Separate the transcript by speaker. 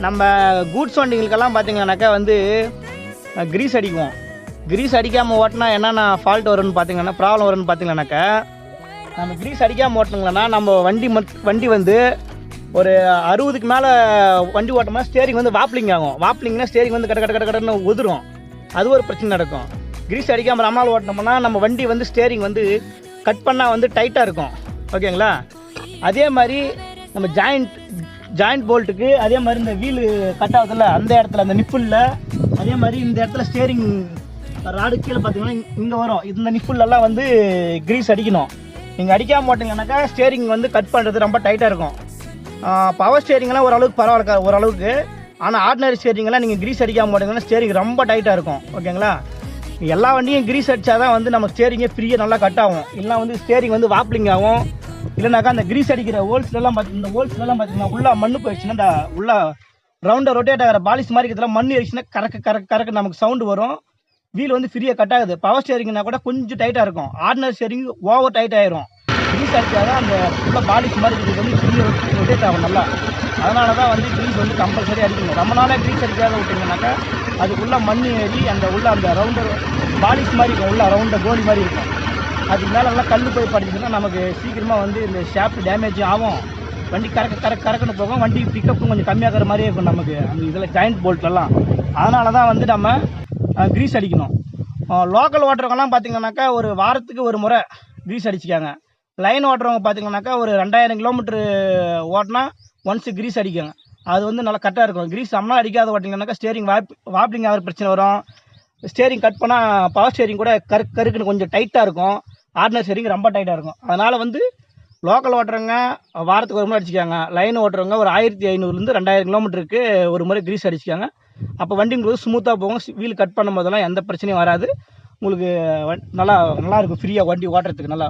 Speaker 1: நம்ம கூட்ஸ் வண்டிகளுக்கெல்லாம் பார்த்தீங்கன்னாக்கா வந்து கிரீஸ் அடிக்குவோம். கிரீஸ் அடிக்காமல் ஓட்டினா என்னென்ன ஃபால்ட் வரும்னு பார்த்தீங்கன்னா, ப்ராப்ளம் வரும்னு பார்த்தீங்கன்னாக்கா, நம்ம கிரீஸ் அடிக்காமல் ஓட்டினோம்னா நம்ம வண்டி வந்து ஒரு 60க்கு மேலே வண்டி ஓட்டோம்னா ஸ்டேரிங் வந்து வாப்ளிங் ஆகும். வாப்ளிங்னா ஸ்டேரிங் வந்து கடன்னு உதிரும். அது ஒரு பிரச்சனை நடக்கும். கிரீஸ் அடிக்காமல் நம்மளால் ஓட்டினோம்னா நம்ம வண்டி வந்து ஸ்டேரிங் வந்து கட் பண்ணால் வந்து டைட்டாக இருக்கும். ஓகேங்களா? அதே மாதிரி நம்ம ஜாயிண்ட் போல்ட்டுக்கு அதே மாதிரி இந்த வீலு கட் ஆகுதுல்ல, அந்த இடத்துல அந்த நிப்புலில் அதே மாதிரி இந்த இடத்துல ஸ்டேரிங் ராடு கீழே பார்த்தீங்கன்னா இங்கே வரும். இந்த நிப்புலெல்லாம் வந்து கிரீஸ் அடிக்கணும். நீங்கள் அடிக்காமல் போட்டிங்கன்னாக்கா ஸ்டேரிங் வந்து கட் பண்ணுறது ரொம்ப டைட்டாக இருக்கும். பவர் ஸ்டேரிங்லாம் ஓரளவுக்கு பரவாயில்ல, ஓரளவுக்கு. ஆனால் ஆர்டினரி ஸ்டேரிங்லாம் நீங்கள் கிரீஸ் அடிக்காமல் போட்டிங்கன்னா ஸ்டேரிங் ரொம்ப டைட்டாக இருக்கும். ஓகேங்களா? எல்லா வண்டியும் கிரீஸ் அடித்தா தான் வந்து நம்ம ஸ்டேரிங்கே ஃப்ரீயாக நல்லா கட் ஆகும். இல்லைனா வந்து ஸ்டேரிங் வந்து வாப்ளிங் ஆகும். இல்லைனாக்கா அந்த கிரீஸ் அடிக்கிற ஹோல்ஸ்லாம் இந்த ஹோல்ஸ்லாம் பார்த்தீங்கன்னா உள்ளே மண்ணு போயிடுச்சுன்னா இந்த உள்ள ரவுண்டாக ரொட்டேட் ஆகிற பாலிஸ் மாதிரி இதெல்லாம் மண் ஆயிடுச்சுன்னா கறக்கு நமக்கு சவுண்டு வரும். வீல் வந்து ஃப்ரீயாக கட் ஆகுது. பவர் ஸ்டேரிங்னா கூட கொஞ்சம் டைட்டாக இருக்கும். ஆர்டினரி ஸ்டேரிங் ஓவர் டைட் ஆயிரும். கிரீஸ் அடித்தாதான் அந்த உள்ள பாலிஸ் மாதிரி இருக்கிறது வந்து ஃப்ரீயாக ரொட்டேட் ஆகும் நல்லா. அதனால தான் வந்து கிரீஸ் வந்து கம்பல்சரி அடிக்கணும். ரொம்ப நாளாக கிரீஸ் அடிக்காத விட்டிங்கனாக்கா அதுக்குள்ளே மண் ஏறி அந்த ரவுண்டர் பாலிஸ் மாதிரி இருக்கும். உள்ள ரவுண்டர் கோலி மாதிரி இருக்கும். அதுக்கு மேலே நல்லா கல் போய் படிச்சுன்னா நமக்கு சீக்கிரமாக வந்து இந்த ஷாஃப்ட் டேமேஜ் ஆகும். வண்டி கறக்குன்னு போகும். வண்டி பிக்கப்பும் கொஞ்சம் கம்மியாகிற மாதிரியே இருக்கும் நமக்கு அந்த இதில் ஜாயிண்ட் போல்ட்லாம். அதனால தான் வந்து நம்ம கிரீஸ் அடிக்கணும். லோக்கல் ஓட்டுறவங்கலாம் பார்த்திங்கனாக்கா ஒரு வாரத்துக்கு ஒரு முறை கிரீஸ் அடிச்சிக்காங்க. லைன் ஓட்டுறவங்க பார்த்திங்கனாக்கா ஒரு 2000 கிலோமீட்ரு ஓட்டினா ஒன்ஸு கிரீஸ் அடிக்காங்க. அது வந்து நல்லா கரெக்டாக இருக்கும். கிரீஸ் நம்மளாம் அடிக்காத ஓட்டிங்கனாக்கா ஸ்டேரிங் வாப்ளிங் ஆகிற பிரச்சனை வரும். ஸ்டேரிங் கட் பண்ணால் பவர் ஸ்டேரிங் கூட கருக்குன்னு கொஞ்சம் டைட்டாக இருக்கும். ஆர்டினரி ஸ்டேரிங் ரொம்ப டைட்டாக இருக்கும். அதனால் வந்து லோக்கல் ஓட்டுறவங்க வாரத்துக்கு ஒரு முறை அடிச்சிக்காங்க. லைன் ஓட்டுறவங்க ஒரு 1500லேருந்து 2000 கிலோமீட்டருக்கு ஒரு முறை கிரீஸ் அடிச்சிக்காங்க. அப்போ வண்டி உங்களுக்கு ஸ்மூத்தாக போகும். வீல் கட் பண்ணும்போதெல்லாம் எந்த பிரச்சனையும் வராது. உங்களுக்கு நல்லா இருக்கும். ஃப்ரீயாக வண்டி ஓட்டுறதுக்கு நல்லா